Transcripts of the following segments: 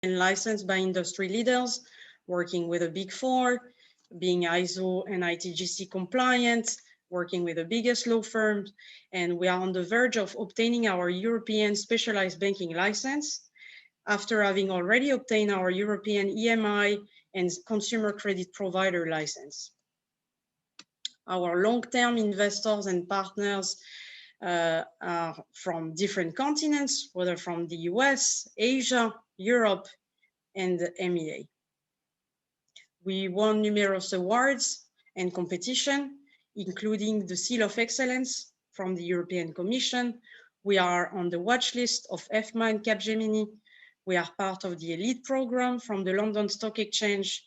and licensed by industry leaders, working with the Big Four, being ISO and ITGC compliant, working with the biggest law firms, and we are on the verge of obtaining our European specialized banking license after having already obtained our European EMI and consumer credit provider license. Our long-term investors and partners are from different continents, whether from the US, Asia, Europe, and the MEA. We won numerous awards and competition, including the Seal of Excellence from the European Commission. We are on the watch list of EFMA and Capgemini. We are part of the elite program from the London Stock Exchange,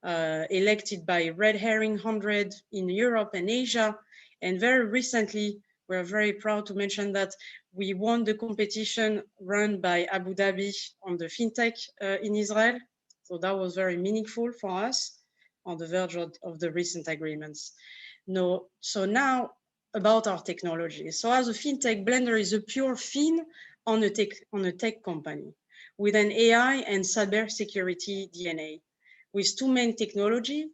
elected by Red Herring 100 in Europe and Asia. And very recently, we're very proud to mention that we won the competition run by Abu Dhabi on the fintech in Israel. So that was very meaningful for us on the verge of the recent agreements. No, so now about our technology. So as a fintech, Blender is a pure fin on a tech company with an AI and cybersecurity DNA, with two main technology,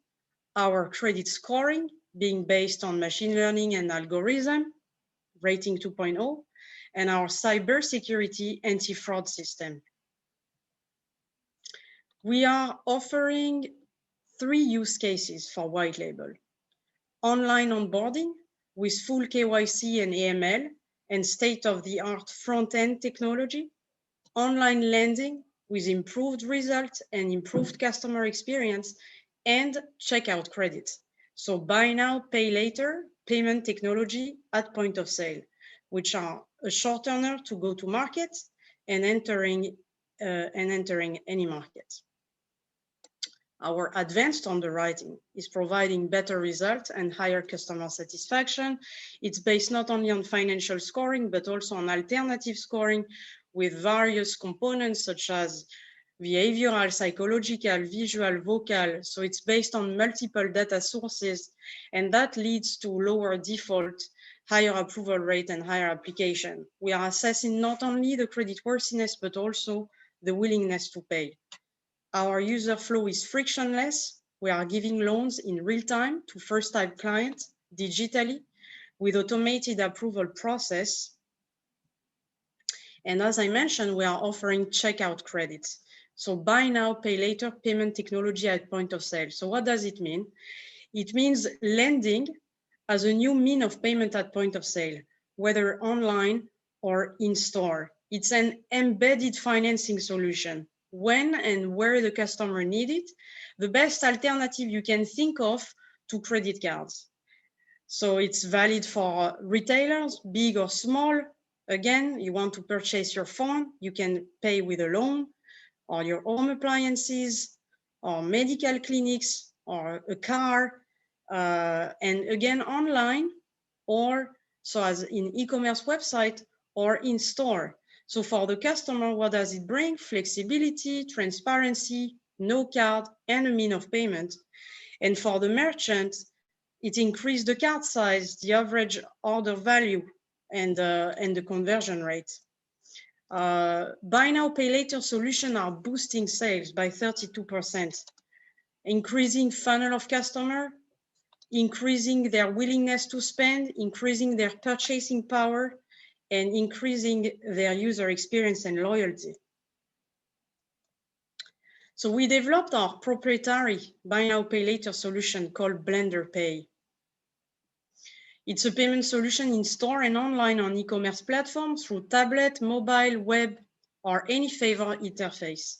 our credit scoring being based on machine learning and algorithm, rating 2.0, and our cybersecurity anti-fraud system. We are offering 3 use cases for white label. Online onboarding with full KYC and AML and state-of-the-art front-end technology. Online lending with improved results and improved customer experience, and checkout credit. So buy now, pay later payment technology at point of sale, which are a shortener to go to market and entering any market. Our advanced underwriting is providing better results and higher customer satisfaction. It's based not only on financial scoring, but also on alternative scoring with various components such as behavioral, psychological, visual, vocal. So it's based on multiple data sources, and that leads to lower default, higher approval rate, and higher application. We are assessing not only the creditworthiness, but also the willingness to pay. Our user flow is frictionless. We are giving loans in real time to first-time clients digitally with automated approval process. And as I mentioned, we are offering checkout credits. So buy now, pay later payment technology at point of sale. So what does it mean? It means lending as a new mean of payment at point of sale, whether online or in store. It's an embedded financing solution. When and where the customer need it, the best alternative you can think of to credit cards. So it's valid for retailers, big or small. Again, you want to purchase your phone, you can pay with a loan, or your home appliances, or medical clinics, or a car, and again, online, or so as in e-commerce website or in store. So for the customer, what does it bring? Flexibility, transparency, no card, and a mean of payment. And for the merchant, it increased the card size, the average order value, and the conversion rate. Buy now, pay later solutions are boosting sales by 32%, increasing funnel of customer, increasing their willingness to spend, increasing their purchasing power, and increasing their user experience and loyalty. So we developed our proprietary buy now, pay later solution called Blender Pay. It's a payment solution in store and online on e-commerce platforms through tablet, mobile, web, or any favorite interface.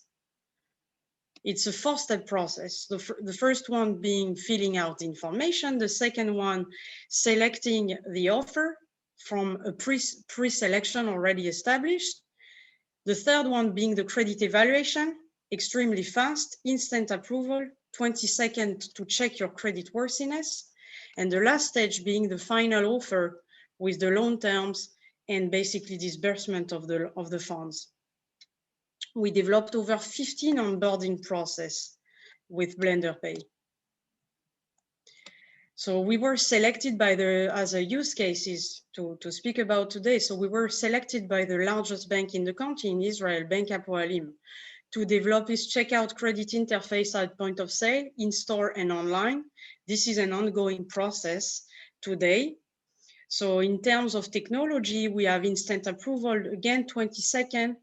It's a 4-step process. The first one being filling out information. The second one, selecting the offer from a pre-selection already established. The third one being the credit evaluation, extremely fast, instant approval, 20 seconds to check your credit worthiness. And the last stage being the final offer with the loan terms and basically disbursement of the funds. We developed over 15 onboarding process with Blender Pay. So we were selected by as a use cases to speak about today. So we were selected by the largest bank in the country in Israel, Bank Hapoalim, to develop his checkout credit interface at point of sale, in store and online. This is an ongoing process today. So in terms of technology, we have instant approval, again, 20 seconds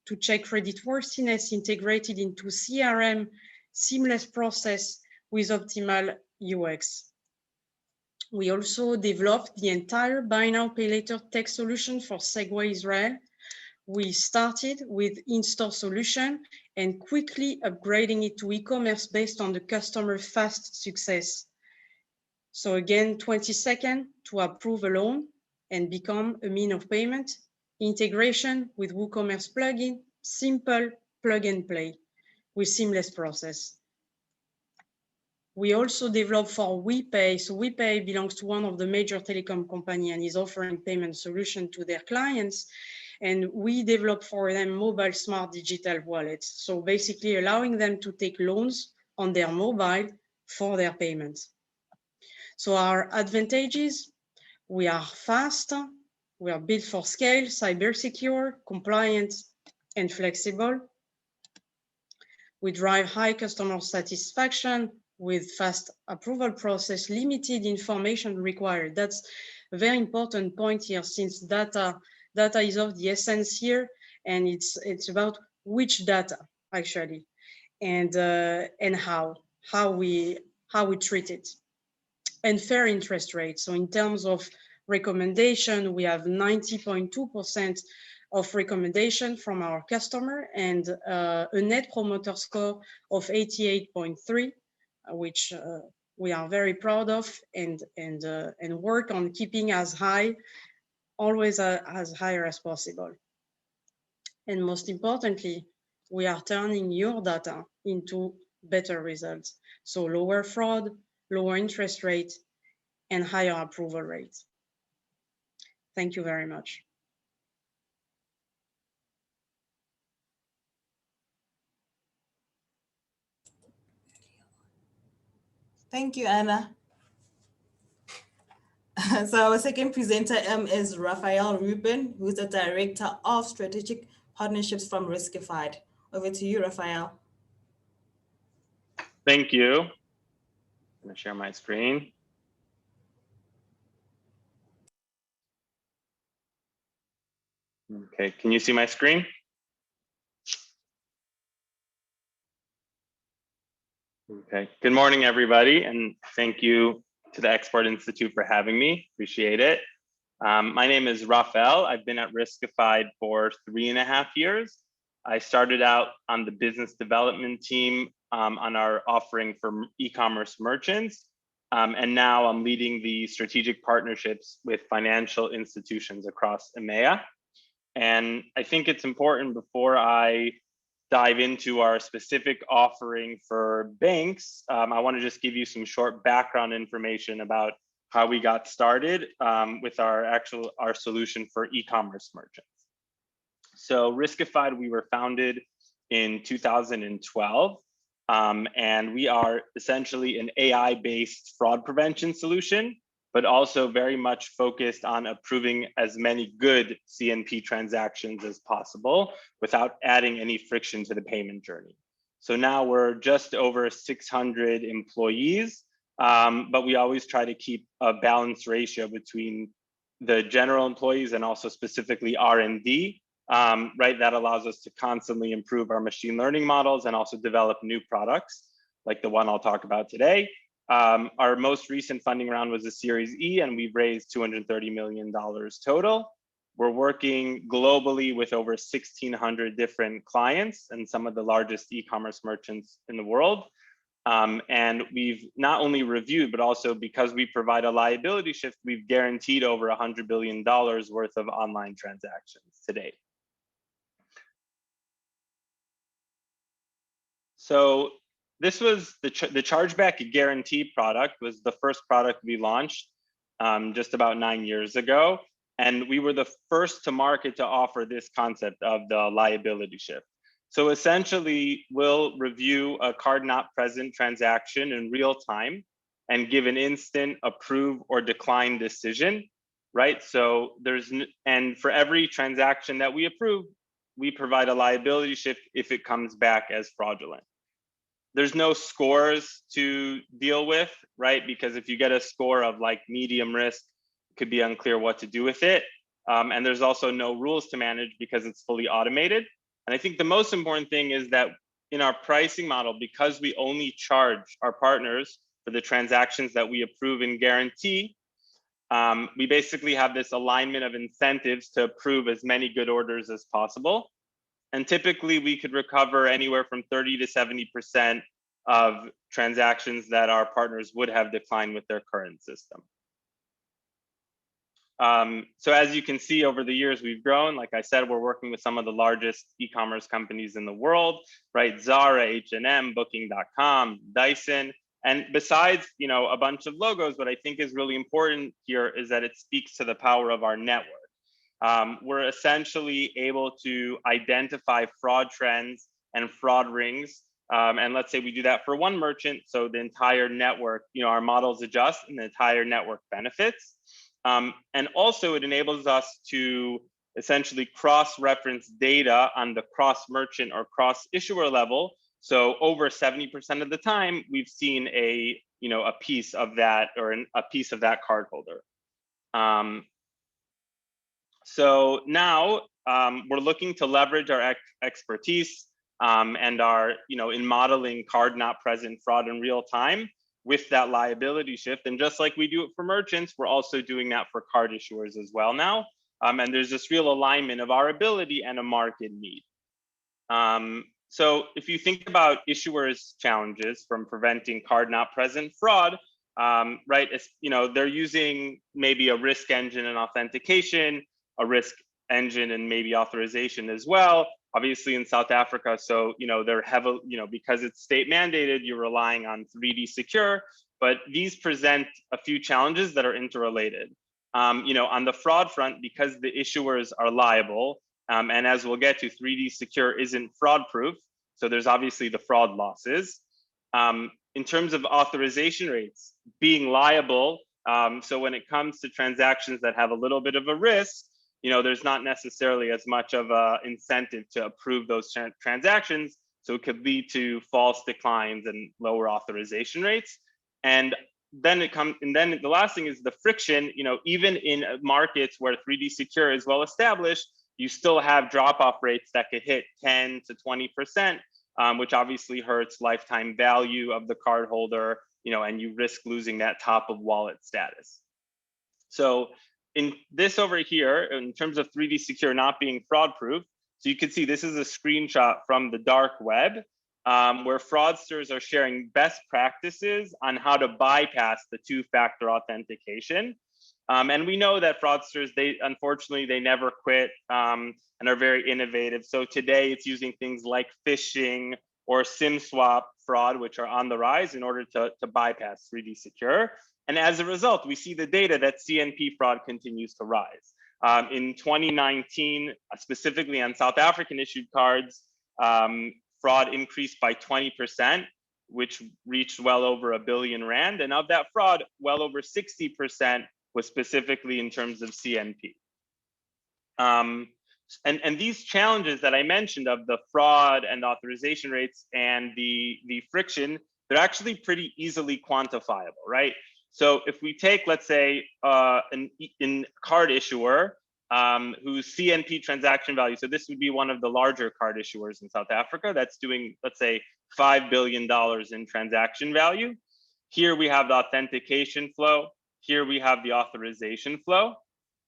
to check creditworthiness integrated into CRM, seamless process with optimal UX. We also developed the entire buy now, pay later tech solution for Segway Israel. We started with in-store solution and quickly upgrading it to e-commerce based on the customer fast success. So again, 20 seconds to approve a loan and become a mean of payment. Integration with WooCommerce plugin, simple plug and play with seamless process. We also developed for WePay. So WePay belongs to one of the major telecom company and is offering payment solution to their clients. And we developed for them mobile smart digital wallets. So basically allowing them to take loans on their mobile for their payments. So our advantages, we are fast, we are built for scale, cyber secure, compliant, and flexible. We drive high customer satisfaction with fast approval process, limited information required. That's a very important point here, since data is of the essence here, and it's about which data actually, and how we treat it. And fair interest rate. So in terms of recommendation, we have 90.2% of recommendation from our customer and a net promoter score of 88.3, which we are very proud of, and work on keeping as high, always as higher as possible. And most importantly, we are turning your data into better results. So lower fraud, lower interest rate, and higher approval rate. Thank you very much. Thank you, Anna. So our second presenter is Rafael Rubin, who's the Director of Strategic Partnerships from Riskified. Over to you, Rafael. Thank you. I'm going to share my screen. Okay, can you see my screen? Okay, good morning, everybody, and thank you to the Export Institute for having me. Appreciate it. My name is Rafael. I've been at Riskified for 3.5 years. I started out on the business development team on our offering for e-commerce merchants. And now I'm leading the strategic partnerships with financial institutions across EMEA. And I think it's important, before I dive into our specific offering for banks, I want to just give you some short background information about how we got started with our solution for e-commerce merchants. So Riskified, we were founded in 2012, and we are essentially an AI-based fraud prevention solution, but also very much focused on approving as many good CNP transactions as possible without adding any friction to the payment journey. So now we're just over 600 employees, but we always try to keep a balanced ratio between the general employees and also specifically R&D, right? That allows us to constantly improve our machine learning models and also develop new products like the one I'll talk about today. Our most recent funding round was a Series E, and we've raised $230 million total. We're working globally with over 1,600 different clients and some of the largest e-commerce merchants in the world. And we've not only reviewed, but also, because we provide a liability shift, we've guaranteed over $100 billion worth of online transactions to date. So this was the Chargeback Guarantee product, was the first product we launched just about 9 years ago. And we were the first to market to offer this concept of the liability shift. So essentially, we'll review a card not present transaction in real time and give an instant approve or decline decision, right? So and for every transaction that we approve, we provide a liability shift if it comes back as fraudulent. There's no scores to deal with, right? Because if you get a score of like medium risk, it could be unclear what to do with it. And there's also no rules to manage because it's fully automated. And I think the most important thing is that in our pricing model, because we only charge our partners for the transactions that we approve and guarantee, we basically have this alignment of incentives to approve as many good orders as possible. And typically we could recover anywhere from 30 to 70% of transactions that our partners would have declined with their current system. So as you can see, over the years we've grown. Like I said, we're working with some of the largest e-commerce companies in the world, right? Zara, H&M, Booking.com, Dyson. And besides, a bunch of logos, what I think is really important here is that it speaks to the power of our network. We're essentially able to identify fraud trends and fraud rings. And let's say we do that for one merchant, so the entire network, our models adjust and the entire network benefits. And also it enables us to essentially cross-reference data on the cross-merchant or cross-issuer level. So over 70% of the time, we've seen a piece of that or a piece of that cardholder. So now we're looking to leverage our expertise and our, in modeling card not present fraud in real time with that liability shift. And just like we do it for merchants, we're also doing that for card issuers as well now. And there's this real alignment of our ability and a market need. So if you think about issuers' challenges from preventing card not present fraud, right, they're using maybe a risk engine and authentication, a risk engine and maybe authorization as well. Obviously in South Africa, so they're heavily, because it's state mandated, you're relying on 3D Secure, but these present a few challenges that are interrelated. On the fraud front, because the issuers are liable, and as we'll get to, 3D Secure isn't fraud proof, so there's obviously the fraud losses. In terms of authorization rates, being liable, so when it comes to transactions that have a little bit of a risk, there's not necessarily as much of an incentive to approve those transactions. So it could lead to false declines and lower authorization rates. And then the last thing is the friction, even in markets where 3D Secure is well established, you still have drop-off rates that could hit 10 to 20%, which obviously hurts lifetime value of the cardholder, and you risk losing that top of wallet status. So in this over here, in terms of 3D Secure not being fraud proof, so you can see this is a screenshot from the dark web where fraudsters are sharing best practices on how to bypass the two-factor authentication. And we know that fraudsters, unfortunately, they never quit and are very innovative. So today it's using things like phishing or SIM swap fraud, which are on the rise in order to bypass 3D Secure. And as a result, we see the data that CNP fraud continues to rise. In 2019, specifically on South African issued cards, fraud increased by 20%, which reached well over R1 billion. And of that fraud, well over 60% was specifically in terms of CNP. And these challenges that I mentioned of the fraud and authorization rates and the friction, they're actually pretty easily quantifiable, right? So if we take, let's say, an card issuer whose CNP transaction value, so this would be one of the larger card issuers in South Africa that's doing, let's say, $5 billion in transaction value. Here we have the authentication flow. Here we have the authorization flow.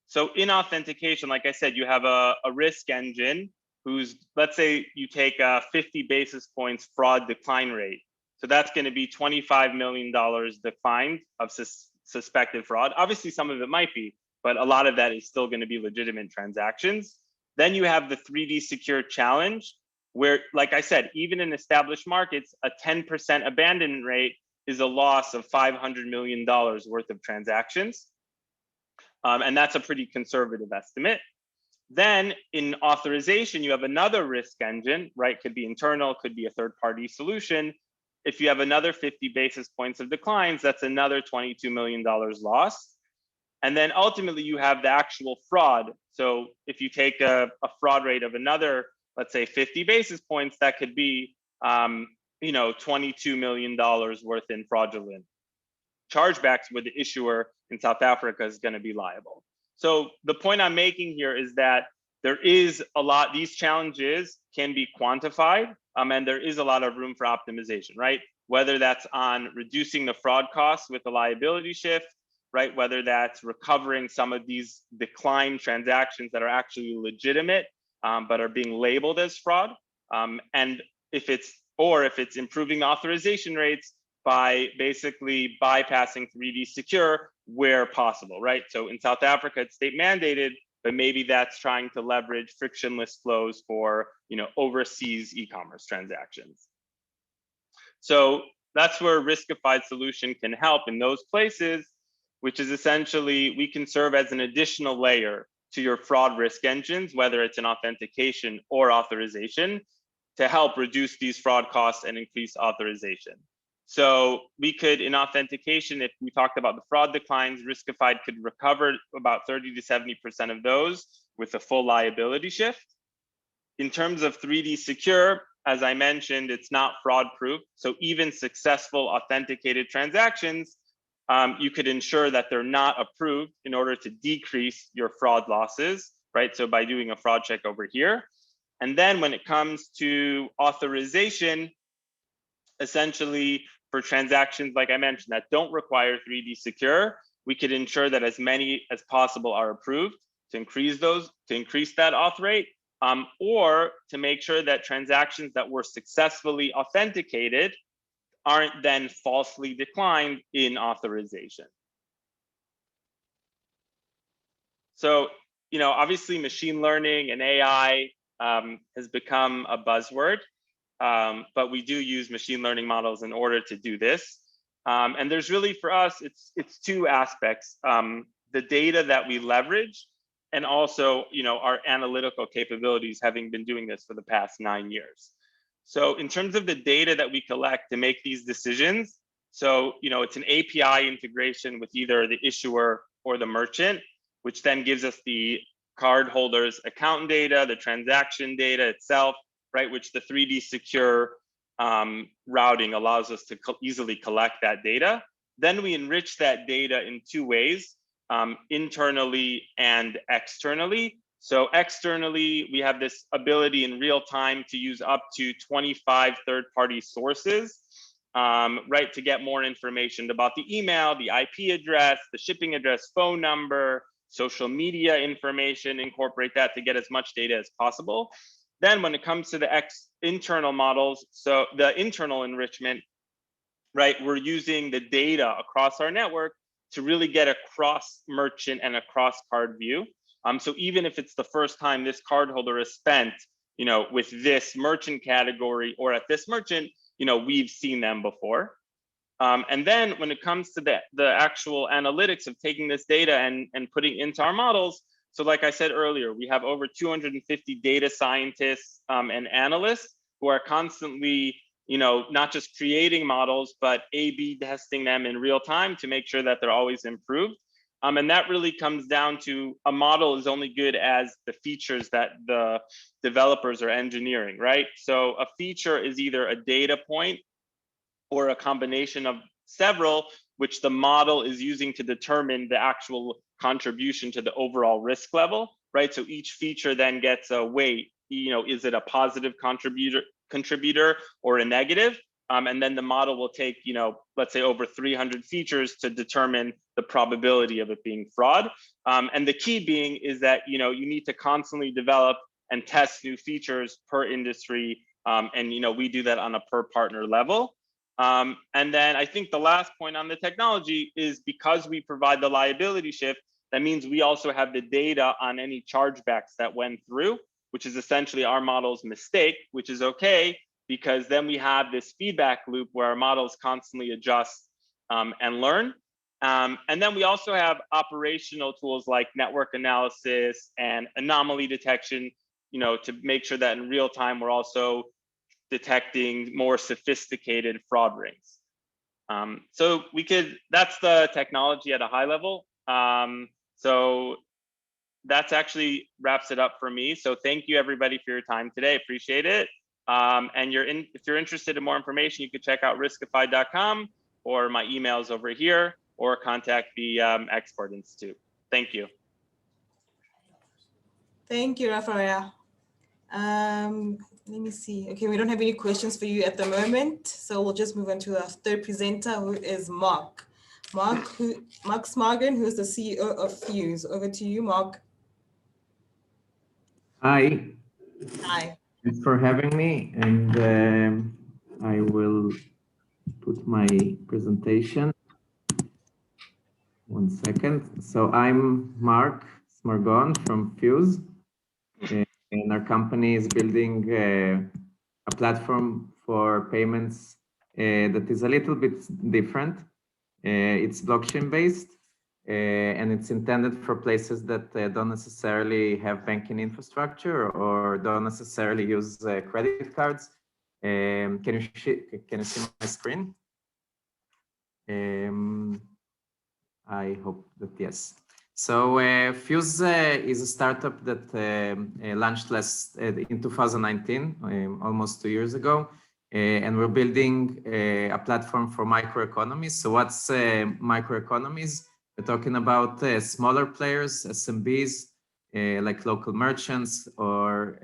So in authentication, like I said, you have a risk engine who's, let's say you take a 50 basis points fraud decline rate. So that's going to be $25 million declined of suspected fraud. Obviously, some of it might be, but a lot of that is still going to be legitimate transactions. Then you have the 3D Secure challenge, where, like I said, even in established markets, a 10% abandonment rate is a loss of $500 million worth of transactions. And that's a pretty conservative estimate. Then in authorization, you have another risk engine, right? Could be internal, could be a third-party solution. If you have another 50 basis points of declines, that's another $22 million lost. And then ultimately you have the actual fraud. So if you take a fraud rate of another let's say 50 basis points, that could be, $22 million worth in fraudulent chargebacks, where the issuer in South Africa is going to be liable. So the point I'm making here is that there is a lot, these challenges can be quantified, and there is a lot of room for optimization, right? Whether that's on reducing the fraud costs with the liability shift, right? Whether that's recovering some of these declined transactions that are actually legitimate, but are being labeled as fraud. And if it's improving the authorization rates by basically bypassing 3D Secure where possible, right? So in South Africa, it's state mandated, but maybe that's trying to leverage frictionless flows for, overseas e-commerce transactions. So that's where Riskified solution can help in those places, which is essentially we can serve as an additional layer to your fraud risk engines, whether it's an authentication or authorization, to help reduce these fraud costs and increase authorization. So we could, in authentication, if we talked about the fraud declines, Riskified could recover about 30 to 70% of those with a full liability shift. In terms of 3D Secure, as I mentioned, it's not fraud proof. So even successful authenticated transactions, you could ensure that they're not approved in order to decrease your fraud losses, right? So by doing a fraud check over here. And then when it comes to authorization, essentially for transactions, like I mentioned, that don't require 3D Secure, we could ensure that as many as possible are approved to increase that auth rate, or to make sure that transactions that were successfully authenticated aren't then falsely declined in authorization. So, obviously machine learning and AI has become a buzzword, but we do use machine learning models in order to do this. And there's really, for us, it's two aspects: the data that we leverage, and also, our analytical capabilities, having been doing this for the past 9 years. So in terms of the data that we collect to make these decisions, so, it's an API integration with either the issuer or the merchant, which then gives us the cardholder's account data, the transaction data itself, right, which the 3D Secure routing allows us to easily collect that data. Then we enrich that data in two ways, internally and externally. So externally, we have this ability in real time to use up to 25 third-party sources, right, to get more information about the email, the IP address, the shipping address, phone number, social media information, incorporate that to get as much data as possible. Then when it comes to the internal models, so the internal enrichment, right, we're using the data across our network to really get a cross merchant and a cross card view. So even if it's the first time this cardholder has spent, with this merchant category or at this merchant, we've seen them before. And then when it comes to the actual analytics of taking this data and putting into our models, so like I said earlier, we have over 250 data scientists and analysts who are constantly, not just creating models, but A/B testing them in real time to make sure that they're always improved. And that really comes down to a model is only good as the features that the developers are engineering, right? So a feature is either a data point or a combination of several, which the model is using to determine the actual contribution to the overall risk level, right? So each feature then gets a weight, is it a positive contributor or a negative? And then the model will take, let's say over 300 features to determine the probability of it being fraud. And the key being is that, you need to constantly develop and test new features per industry. And, we do that on a per partner level. And then I think the last point on the technology is because we provide the liability shift, that means we also have the data on any chargebacks that went through, which is essentially our model's mistake, which is okay, because then we have this feedback loop where our models constantly adjust and learn. And then we also have operational tools like network analysis and anomaly detection, to make sure that in real time, we're also detecting more sophisticated fraud rings. So that's the technology at a high level. So that's actually wraps it up for me. So thank you everybody for your time today. Appreciate it. And if you're interested in more information, you can check out riskified.com, or my emails over here, or contact the Export Institute. Thank you. Thank you, Rafael. Let me see. Okay, we don't have any questions for you at the moment, so we'll just move on to our third presenter, who is Mark. Mark Smargan, who is the CEO of Fuse. Over to you, Mark. Hi. Hi. Thanks for having me, and I will put my presentation. One second. So I'm Mark Smargon from Fuse, and our company is building a platform for payments that is a little bit different. It's blockchain based, and it's intended for places that don't necessarily have banking infrastructure or don't necessarily use credit cards. Can you see my screen? I hope that yes. So Fuse is a startup that launched in 2019, almost 2 years ago. And we're building a platform for microeconomies. So what's microeconomies? We're talking about smaller players, SMBs, like local merchants or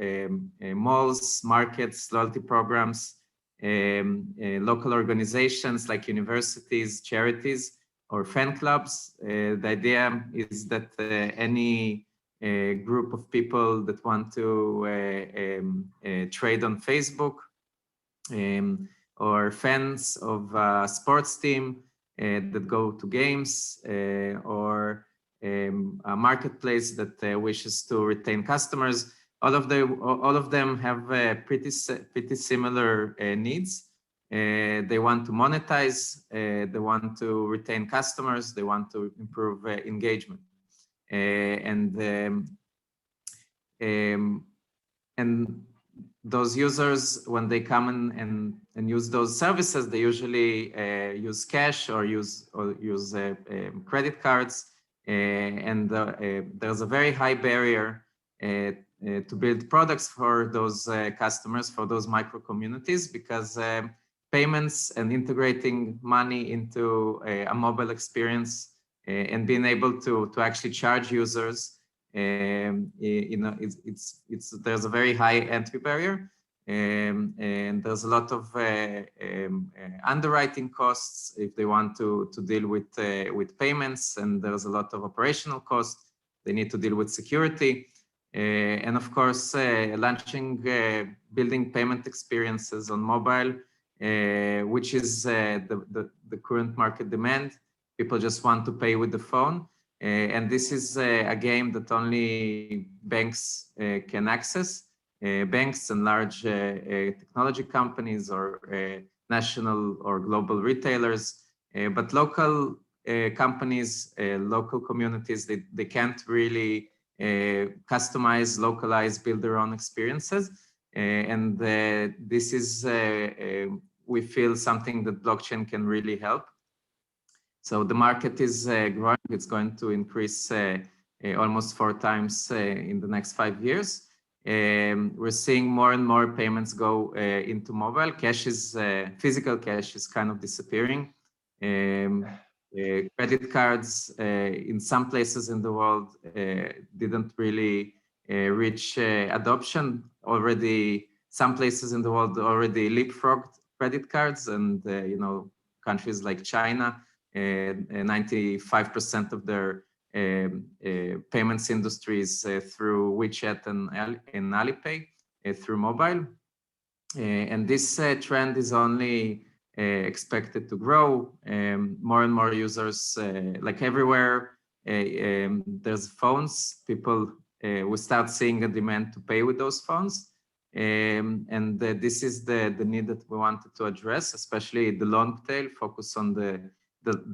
malls, markets, loyalty programs, local organizations like universities, charities, or fan clubs. The idea is that any group of people that want to trade on Facebook, or fans of a sports team that go to games, or a marketplace that wishes to retain customers. All of them have pretty similar needs. They want to monetize, they want to retain customers, they want to improve engagement. And those users, when they come and use those services, they usually use cash or use credit cards. And there's a very high barrier to build products for those customers, for those micro communities, because payments and integrating money into a mobile experience and being able to actually charge users, there's a very high entry barrier, and there's a lot of underwriting costs if they want to deal with payments, and there's a lot of operational costs. They need to deal with security, and of course, building payment experiences on mobile, which is the current market demand. People just want to pay with the phone. And this is a game that only banks can access. Banks and large technology companies or national or global retailers. But local companies, local communities, they can't really customize, localize, build their own experiences. And this is, we feel, something that blockchain can really help. So the market is growing. It's going to increase almost 4 times in the next 5 years. We're seeing more and more payments go into mobile. Physical cash is kind of disappearing. Credit cards in some places in the world didn't really reach adoption. Already, some places in the world already leapfrogged credit cards, and countries like China, 95% of their payments industries through WeChat and Alipay through mobile. And this trend is only expected to grow. More and more users, like everywhere, there's phones. People will start seeing a demand to pay with those phones. And this is the need that we wanted to address, especially the long tail, focus on the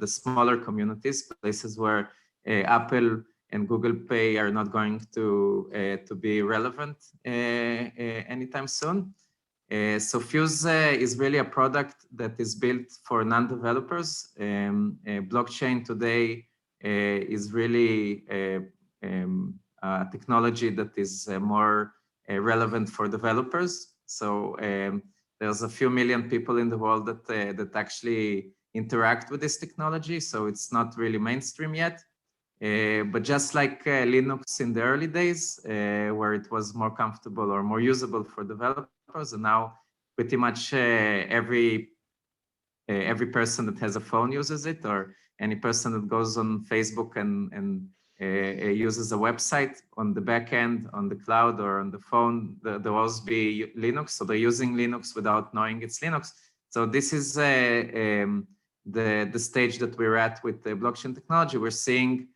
smaller communities, places where Apple and Google Pay are not going to be relevant anytime soon. So Fuse is really a product that is built for non-developers. Blockchain today is really technology that is more relevant for developers. So there's a few million people in the world that actually interact with this technology. So it's not really mainstream yet. But just like Linux in the early days, where it was more comfortable or more usable for developers, and now pretty much every person that has a phone uses it, or any person that goes on Facebook and uses a website on the back end, on the cloud, or on the phone, there will always be Linux. So they're using Linux without knowing it's Linux. So this is the stage that we're at with the blockchain technology. We're seeing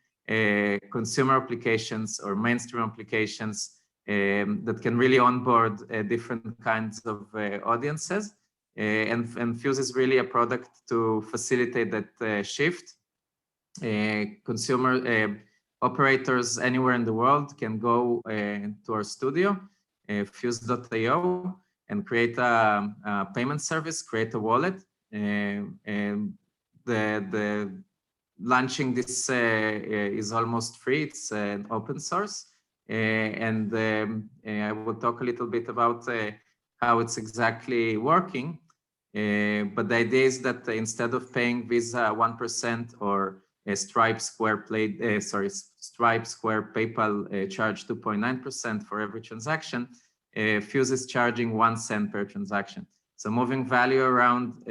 consumer applications or mainstream applications that can really onboard different kinds of audiences. And Fuse is really a product to facilitate that shift. Consumer operators anywhere in the world can go to our studio, fuse.io, and create a payment service, create a wallet. And the launching this is almost free. It's an open source. And I will talk a little bit about how it's exactly working. But the idea is that instead of paying Visa 1% or Stripe, Square, PayPal charge 2.9% for every transaction, Fuse is charging 1 cent per transaction. So moving value around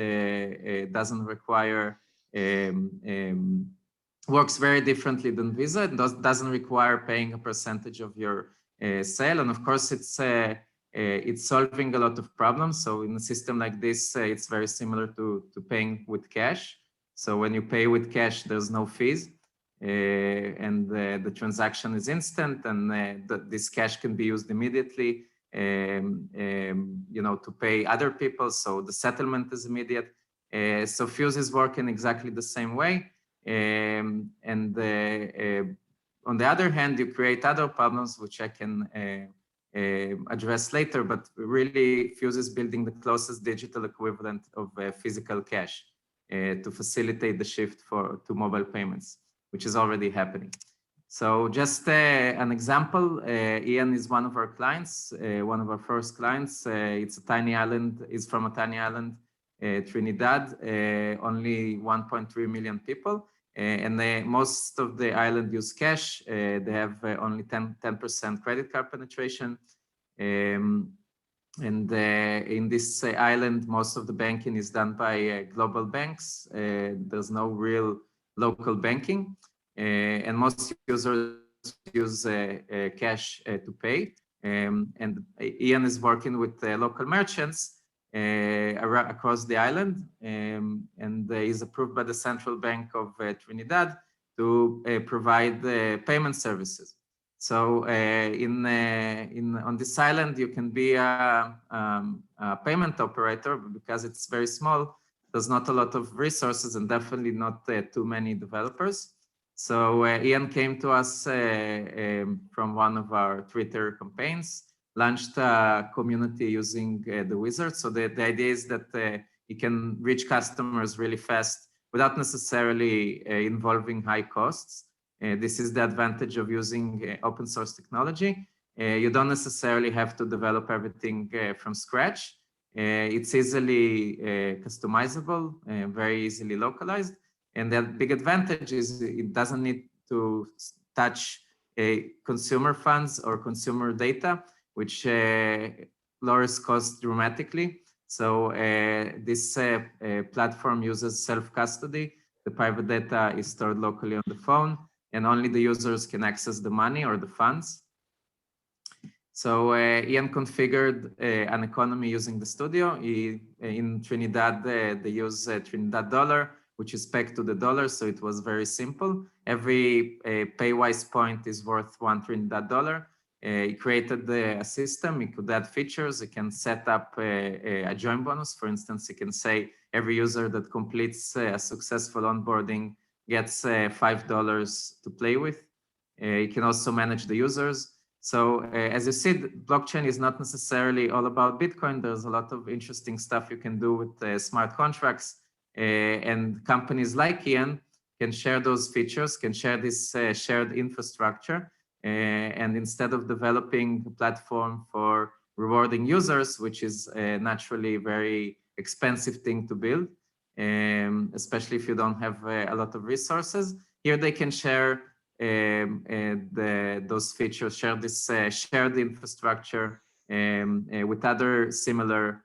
doesn't require, works very differently than Visa. It doesn't require paying a percentage of your sale. And of course, it's solving a lot of problems. So in a system like this, it's very similar to paying with cash. So when you pay with cash, there's no fees, and the transaction is instant, and this cash can be used immediately, to pay other people. So the settlement is immediate. So Fuse is working exactly the same way. On the other hand, you create other problems, which I can address later, but really Fuse is building the closest digital equivalent of physical cash to facilitate the shift to mobile payments, which is already happening. So just an example, Ian is one of our clients, one of our first clients. It's a tiny island, is from a tiny island, Trinidad, only 1.3 million people. And most of the island use cash. They have only 10% credit card penetration. And in this island, most of the banking is done by global banks. There's no real local banking. And most users use cash to pay. And Ian is working with local merchants across the island, and is approved by the Central Bank of Trinidad to provide payment services. So on this island, you can be a payment operator, but because it's very small, there's not a lot of resources and definitely not too many developers. So Ian came to us from one of our Twitter campaigns, launched a community using the wizard. So the idea is that you can reach customers really fast without necessarily involving high costs. This is the advantage of using open source technology. You don't necessarily have to develop everything from scratch. It's easily customizable, very easily localized. And the big advantage is it doesn't need to touch consumer funds or consumer data, which lowers costs dramatically. So this platform uses self-custody. The private data is stored locally on the phone, and only the users can access the money or the funds. So Ian configured an economy using the studio. In Trinidad, they use Trinidad dollar, which is pegged to the dollar, so it was very simple. Every paywise point is worth $1 Trinidad. He created a system. He could add features. He can set up a join bonus. For instance, he can say every user that completes a successful onboarding gets $5 to play with. You can also manage the users. So as you see, blockchain is not necessarily all about Bitcoin. There's a lot of interesting stuff you can do with smart contracts. And companies like Ian can share those features, can share this shared infrastructure And instead of developing a platform for rewarding users, which is naturally a very expensive thing to build, especially if you don't have a lot of resources, here they can share those features, share this shared infrastructure with other similar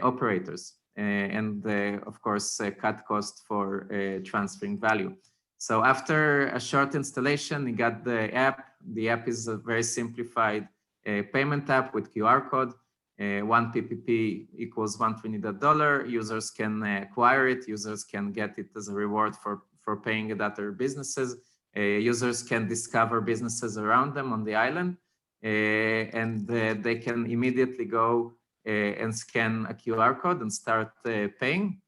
operators, and of course cut cost for transferring value. So after a short installation, you got the app. The app is a very simplified payment app with QR code. 1 PPP equals $1 Trinidad. Users can acquire it. Users can get it as a reward for paying at other businesses. Users can discover businesses around them on the island, and they can immediately go and scan a QR code and start paying.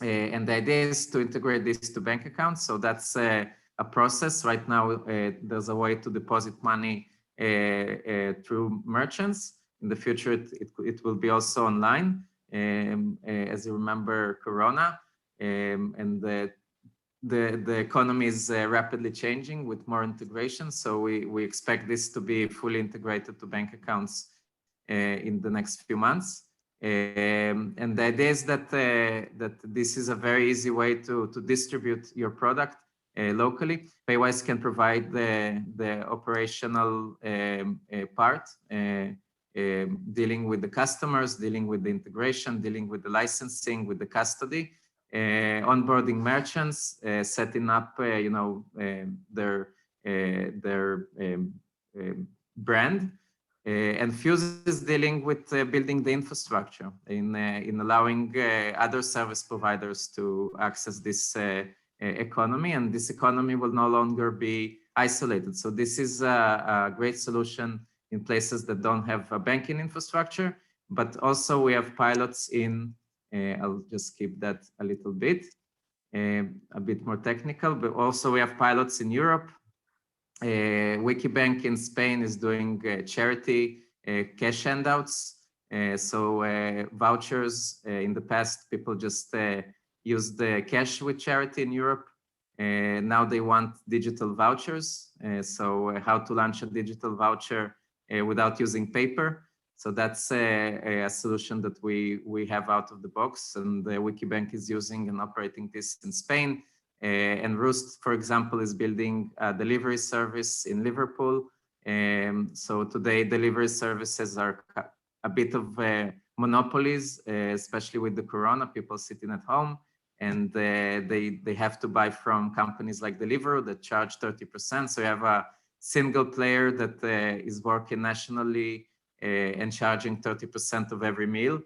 And the idea is to integrate this to bank accounts. So that's a process. Right now, there's a way to deposit money through merchants. In the future, it will be also online. As you remember, Corona, and the economy is rapidly changing with more integration. So we expect this to be fully integrated to bank accounts in the next few months. And the idea is that this is a very easy way to distribute your product locally. Paywise can provide the operational part, dealing with the customers, dealing with the integration, dealing with the licensing, with the custody, onboarding merchants, setting up their brand. And Fuse is dealing with building the infrastructure in allowing other service providers to access this economy, and this economy will no longer be isolated. So this is a great solution in places that don't have a banking infrastructure, but also we have pilots in, I'll just keep that a little bit, a bit more technical, but also we have pilots in Europe. Wikibank in Spain is doing charity cash handouts. So vouchers, in the past, people just used the cash with charity in Europe. Now they want digital vouchers. So how to launch a digital voucher without using paper. So that's a solution that we have out of the box, and Wikibank is using and operating this in Spain. And Roost, for example, is building a delivery service in Liverpool. So today, delivery services are a bit of monopolies, especially with the Corona, people sitting at home, and they have to buy from companies like Deliveroo that charge 30%. So you have a single player that is working nationally and charging 30% of every meal.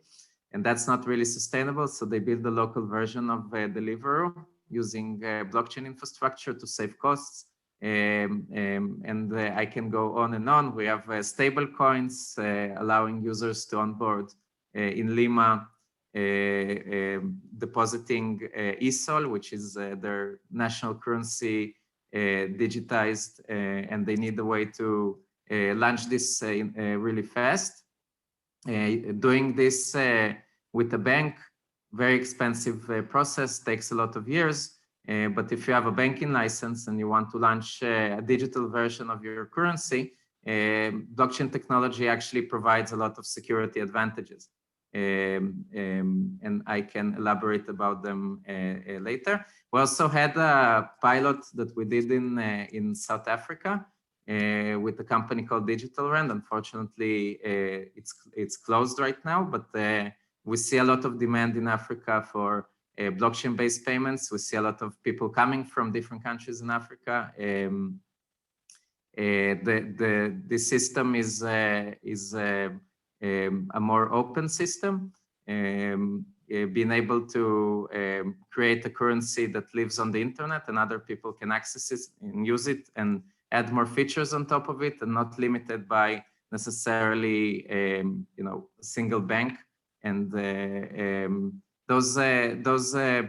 And that's not really sustainable. So they build a local version of Deliveroo using blockchain infrastructure to save costs. And I can go on and on. We have stable coins allowing users to onboard in Lima, depositing ESOL, which is their national currency, digitized, and they need a way to launch this really fast. Doing this with a bank, very expensive process, takes a lot of years. But if you have a banking license and you want to launch a digital version of your currency, blockchain technology actually provides a lot of security advantages. And I can elaborate about them later. We also had a pilot that we did in South Africa with a company called Digital Rand. Unfortunately, it's closed right now, but we see a lot of demand in Africa for blockchain-based payments. We see a lot of people coming from different countries in Africa. The system is a more open system, being able to create a currency that lives on the internet and other people can access it and use it and add more features on top of it, and not limited by necessarily a single bank. And those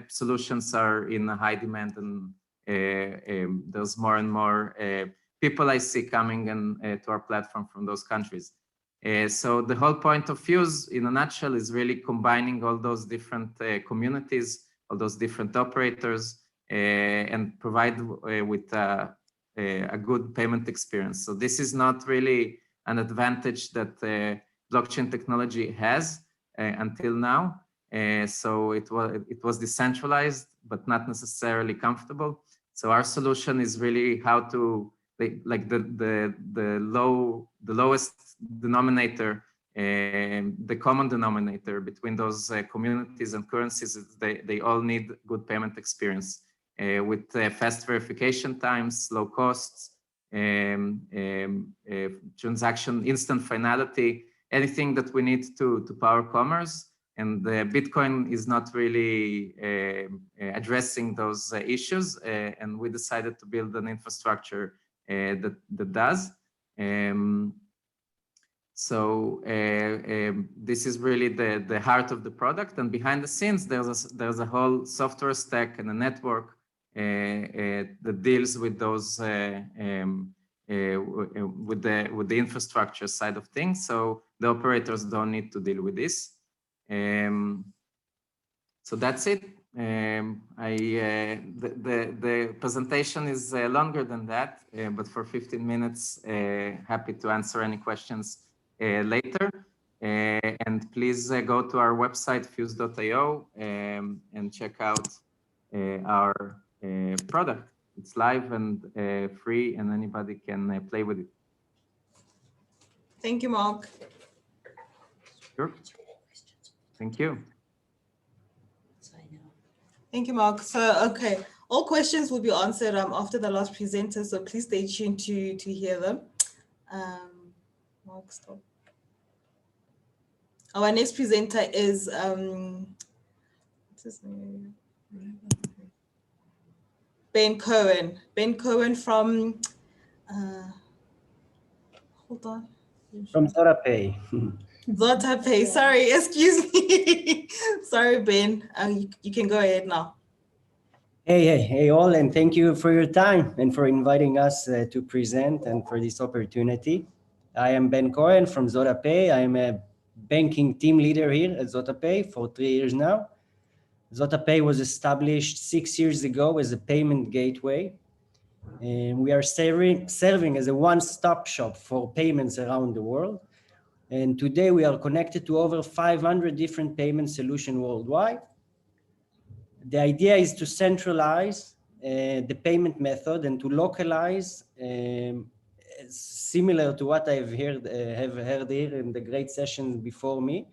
solutions are in high demand, and there's more and more people I see coming to our platform from those countries. So the whole point of Fuse, in a nutshell, is really combining all those different communities, all those different operators, and provide with a a good payment experience. So this is not really an advantage that blockchain technology has until now. So it was decentralized, but not necessarily comfortable. So our solution is really how to like the lowest denominator, the common denominator between those communities and currencies is they all need good payment experience with fast verification times, low costs, transaction instant finality, anything that we need to power commerce. And Bitcoin is not really addressing those issues, and we decided to build an infrastructure that does. So this is really the heart of the product, and behind the scenes there's a whole software stack and a network that deals with those with the infrastructure side of things. So the operators don't need to deal with this. So that's it. The presentation is longer than that, but for 15 minutes, happy to answer any questions later. And please go to our website, fuse.io, and check out our product. It's live and free, and anybody can play with it. Thank you, Mark. Sure. Thank you. Thank you, Mark. So, okay, all questions will be answered after the last presenter, so please stay tuned to hear them. Mark, stop. Our next presenter is what's his name? Ben Coyne. Ben Coyne from hold on. From Zora Pay. Zotapay, sorry, excuse me. Sorry, Ben. You can go ahead now. Hey all, and thank you for your time and for inviting us to present and for this opportunity. I am Ben Coyne from Zotapay. I am a banking team leader here at Zotapay for 3 years now. Zotapay was established 6 years ago as a payment gateway, and we are serving as a one-stop shop for payments around the world. And today we are connected to over 500 different payment solutions worldwide. The idea is to centralize the payment method and to localize, similar to what I've have heard here in the great sessions before me.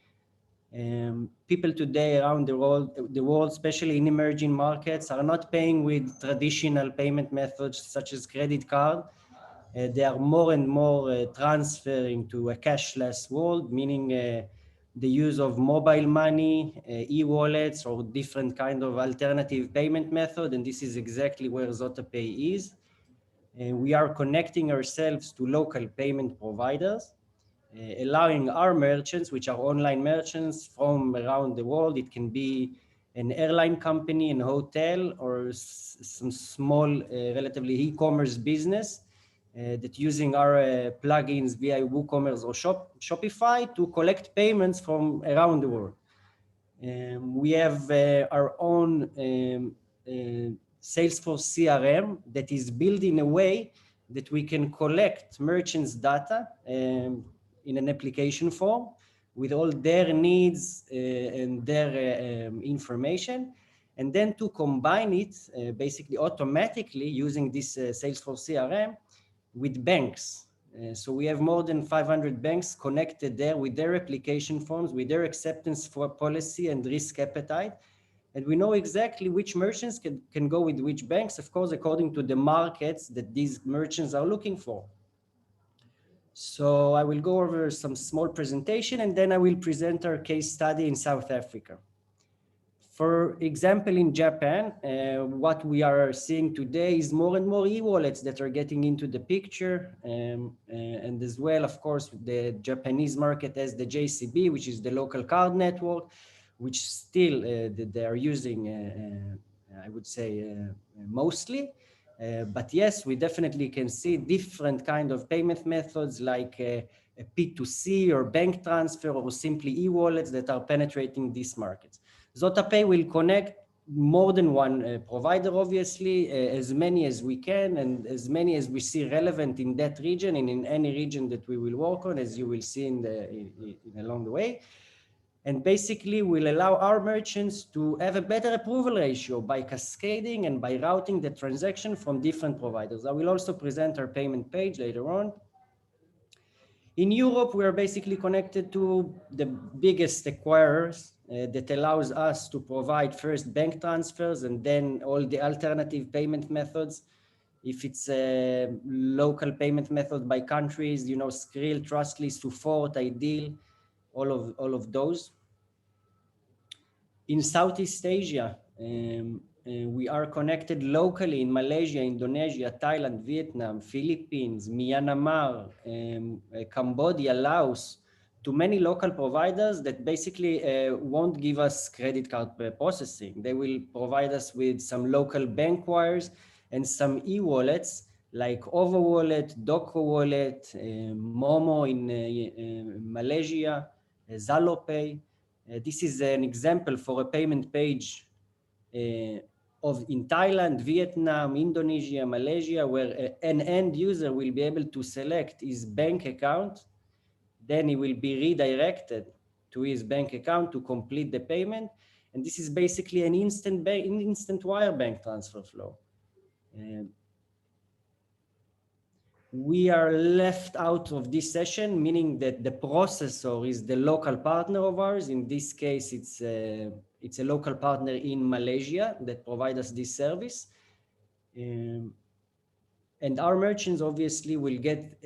People today around the world, especially in emerging markets, are not paying with traditional payment methods such as credit card. They are more and more transferring to a cashless world, meaning the use of mobile money, e-wallets, or different kind of alternative payment method. And this is exactly where Zotapay is. We are connecting ourselves to local payment providers, allowing our merchants, which are online merchants from around the world. It can be an airline company, an hotel, or some small, relatively e-commerce business that using our plugins via WooCommerce or Shopify to collect payments from around the world. We have our own Salesforce CRM that is built in a way that we can collect merchants' data in an application form with all their needs and their information, and then to combine it basically automatically using this Salesforce CRM with banks. So we have more than 500 banks connected there with their application forms, with their acceptance for policy and risk appetite. And we know exactly which merchants can go with which banks, of course, according to the markets that these merchants are looking for. So I will go over some small presentation, and then I will present our case study in South Africa. For example, in Japan, what we are seeing today is more and more e-wallets that are getting into the picture. And as well, of course, the Japanese market has the JCB, which is the local card network, which still they are using, I would say, mostly. But yes, we definitely can see different kind of payment methods like a P2C or bank transfer or simply e-wallets that are penetrating these markets. Zotapay will connect more than one provider, obviously, as many as we can and as many as we see relevant in that region and in any region that we will work on, as you will see along the way. And basically will allow our merchants to have a better approval ratio by cascading and by routing the transaction from different providers. I will also present our payment page later on. In Europe, we are basically connected to the biggest acquirers that allows us to provide first bank transfers and then all the alternative payment methods. If it's a local payment method by countries, you know, Skrill, Trustly, Support, Ideal, all of those. In Southeast Asia, we are connected locally in Malaysia, Indonesia, Thailand, Vietnam, Philippines, Myanmar, Cambodia, Laos, to many local providers that basically won't give us credit card processing. They will provide us with some local bank wires and some e-wallets like Ovo Wallet, Doko Wallet, Momo in Malaysia, Zora Pay. This is an example for a payment page in Thailand, Vietnam, Indonesia, Malaysia, where an end user will be able to select his bank account. Then he will be redirected to his bank account to complete the payment. And this is basically an instant wire bank transfer flow. We are left out of this session, meaning that the processor is the local partner of ours. In this case, it's a local partner in Malaysia that provides us this service. And our merchants obviously will get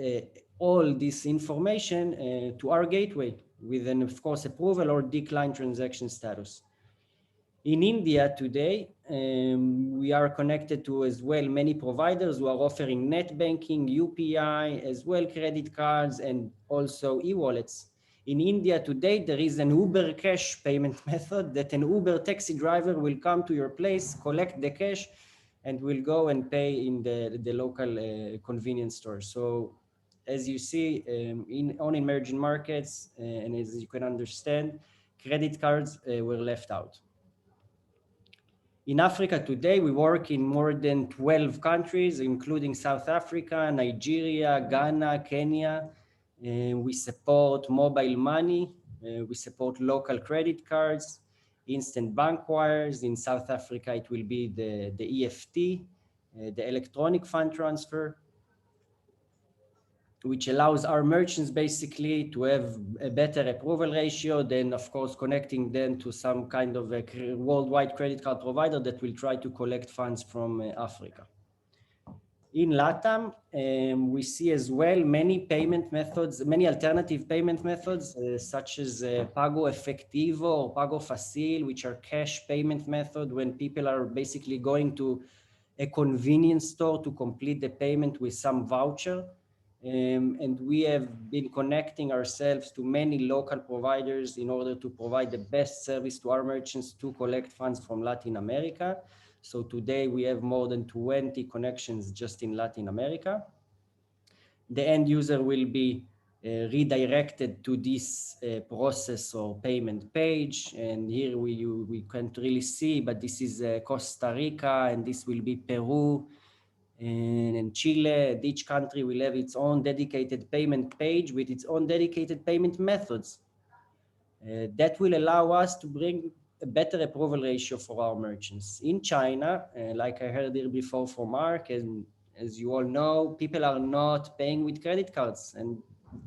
all this information to our gateway with an, of course, approval or decline transaction status. In India today, we are connected to as well many providers who are offering net banking, UPI, as well credit cards, and also e-wallets. In India today, there is an Uber cash payment method that an Uber taxi driver will come to your place, collect the cash, and will go and pay in the local convenience store. So as you see, on emerging markets, and as you can understand, credit cards were left out. In Africa today, we work in more than 12 countries, including South Africa, Nigeria, Ghana, Kenya. We support mobile money. We support local credit cards, instant bank wires. In South Africa, it will be the EFT, the electronic fund transfer, which allows our merchants basically to have a better approval ratio than, of course, connecting them to some kind of a worldwide credit card provider that will try to collect funds from Africa. In LATAM, we see as well many payment methods, many alternative payment methods, such as Pago Efectivo or Pago Facil, which are cash payment method when people are basically going to a convenience store to complete the payment with some voucher. And we have been connecting ourselves to many local providers in order to provide the best service to our merchants to collect funds from Latin America. So today we have more than 20 connections just in Latin America. The end user will be redirected to this process or payment page. And here we can't really see, but this is Costa Rica, and this will be Peru. And in Chile, each country will have its own dedicated payment page with its own dedicated payment methods. That will allow us to bring a better approval ratio for our merchants. In China, like I heard here before from Mark, and as you all know, people are not paying with credit cards. And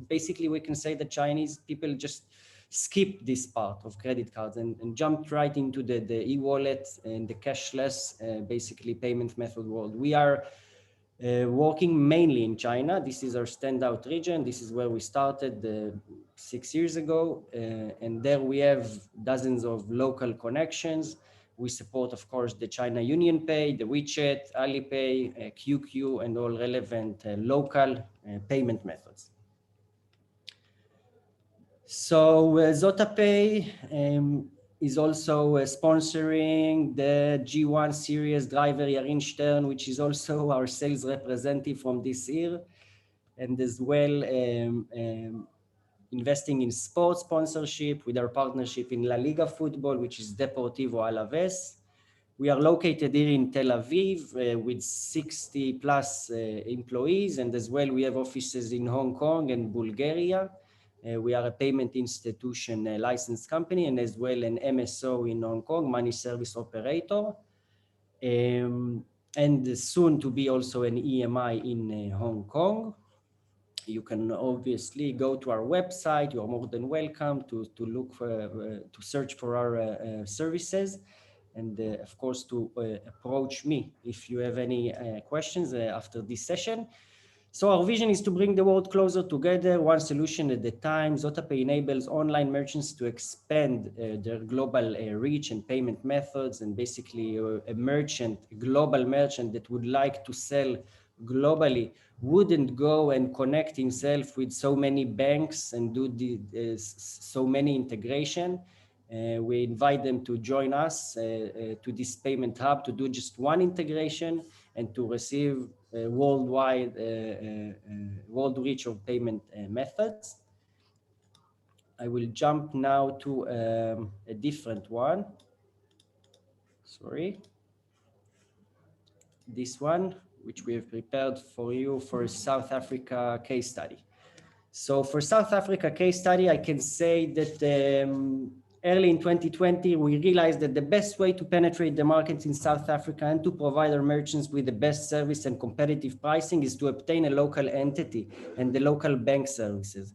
basically we can say that Chinese people just skip this part of credit cards and jumped right into the e-wallet and the cashless basically payment method world. We are working mainly in China. This is our standout region. This is where we started 6 years ago. And there we have dozens of local connections. We support, of course, the China Union Pay, the WeChat, Alipay, QQ, and all relevant local payment methods. So Zotapay is also sponsoring the G1 series driver Yarin Stern, which is also our sales representative from this year, and as well investing in sports sponsorship with our partnership in La Liga football, which is Deportivo Alaves. We are located here in Tel Aviv with 60 plus employees, and as well we have offices in Hong Kong and Bulgaria. We are a payment institution licensed company, and as well an MSO in Hong Kong, money service operator. And soon to be also an EMI in Hong Kong. You can obviously go to our website. You are more than welcome to look for, to search for our services, and of course to approach me if you have any questions after this session. So our vision is to bring the world closer together, one solution at a time. Zotapay enables online merchants to expand their global reach and payment methods, and basically a global merchant that would like to sell globally wouldn't go and connect himself with so many banks and do so many integration. We invite them to join us to this payment hub to do just one integration and to receive worldwide world reach of payment methods. I will jump now to a different one. Sorry. This one, which we have prepared for you for South Africa case study. So for South Africa case study, I can say that early in 2020, we realized that the best way to penetrate the markets in South Africa and to provide our merchants with the best service and competitive pricing is to obtain a local entity and the local bank services.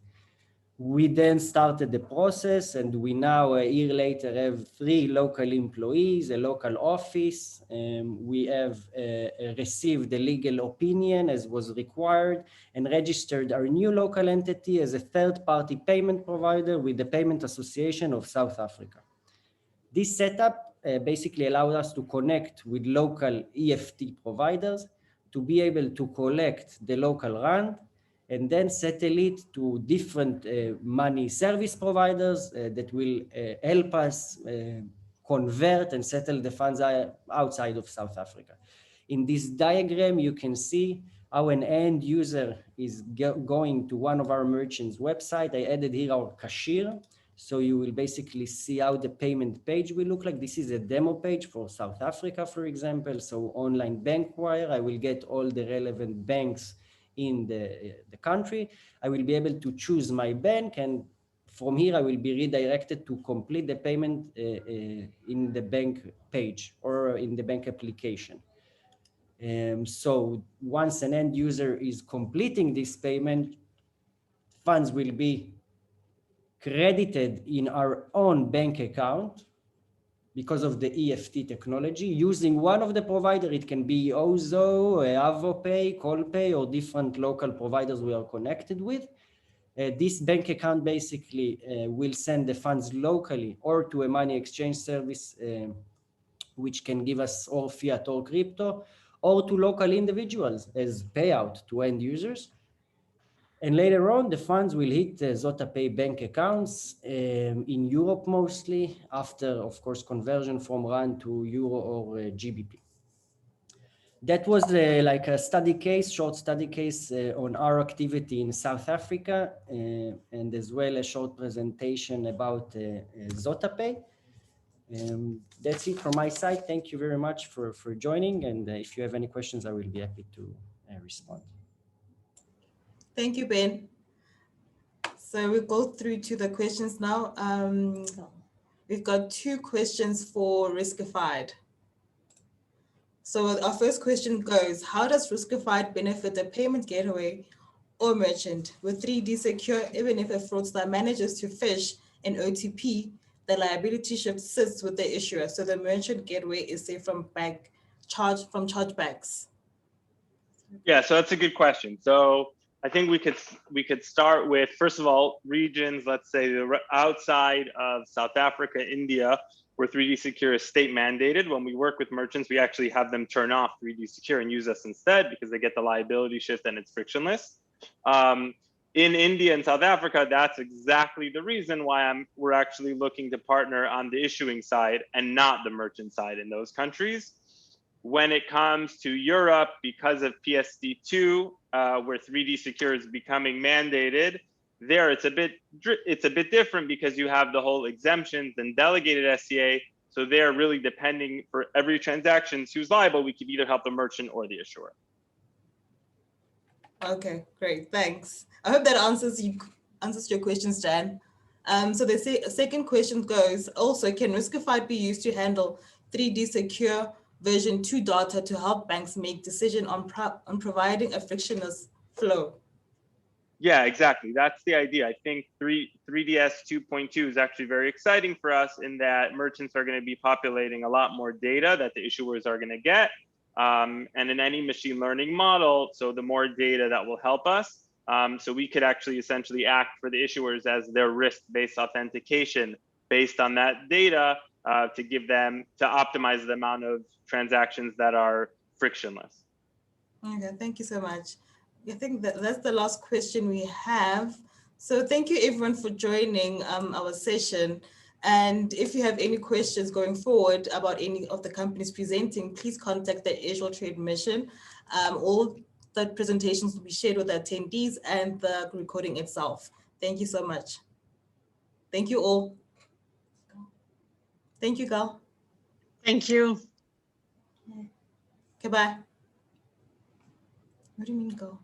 We then started the process, and we now, a year later, have 3 local employees, a local office. We have received a legal opinion as was required and registered our new local entity as a third-party payment provider with the Payment Association of South Africa. This setup basically allowed us to connect with local EFT providers to be able to collect the local rand and then settle it to different money service providers that will help us convert and settle the funds outside of South Africa. In this diagram, you can see how an end user is going to one of our merchants' website. I added here our cashier. So you will basically see how the payment page will look like. This is a demo page for South Africa, for example. So online bank wire, I will get all the relevant banks in the country. I will be able to choose my bank, and from here I will be redirected to complete the payment in the bank page or in the bank application. So once an end user is completing this payment, funds will be credited in our own bank account because of the EFT technology using one of the providers. It can be Ozo, Avopay, Colpay, or different local providers we are connected with. This bank account basically will send the funds locally or to a money exchange service, which can give us or fiat or crypto, or to local individuals as payout to end users. And later on, the funds will hit Zotapay bank accounts in Europe mostly, after, of course, conversion from rand to euro or GBP. That was like a study case, short study case on our activity in South Africa, and as well a short presentation about Zotapay. That's it from my side. Thank you very much for joining. And if you have any questions, I will be happy to respond. Thank you, Ben. So we'll go through to the questions now. We've got 2 questions for Riskified. So our first question goes, how does Riskified benefit a payment gateway or merchant? With 3D Secure, even if a fraudster manages to phish an OTP, the liability shift sits with the issuer. So the merchant gateway is safe from chargebacks. Yeah, so that's a good question. So I think we could start with, first of all, regions, let's say outside of South Africa, India, where 3D Secure is state mandated. When we work with merchants, we actually have them turn off 3D Secure and use us instead because they get the liability shift and it's frictionless. In India and South Africa, that's exactly the reason why we're actually looking to partner on the issuing side and not the merchant side in those countries. When it comes to Europe, because of PSD2, where 3D Secure is becoming mandated, there it's a bit different because you have the whole exemptions and delegated SCA. So they're really depending for every transaction who's liable, we could either help the merchant or the issuer. Okay, great, thanks. I hope that answers your questions, Dan. So the second question goes, also, can Riskified be used to handle 3D secure version 2 data to help banks make decisions on providing a frictionless flow? Yeah, exactly. That's the idea. I think 3DS 2.2 is actually very exciting for us in that merchants are going to be populating a lot more data that the issuers are going to get. And in any machine learning model, so the more data that will help us. So we could actually essentially act for the issuers as their risk-based authentication based on that data to give them, to optimize the amount of transactions that are frictionless. Okay, thank you so much. I think that's the last question we have. So thank you everyone for joining our session. And if you have any questions going forward about any of the companies presenting, please contact the Asian Trade Mission. All the presentations will be shared with the attendees and the recording itself. Thank you so much. Thank you all. Thank you, Gal. Thank you. Goodbye. What do you mean go?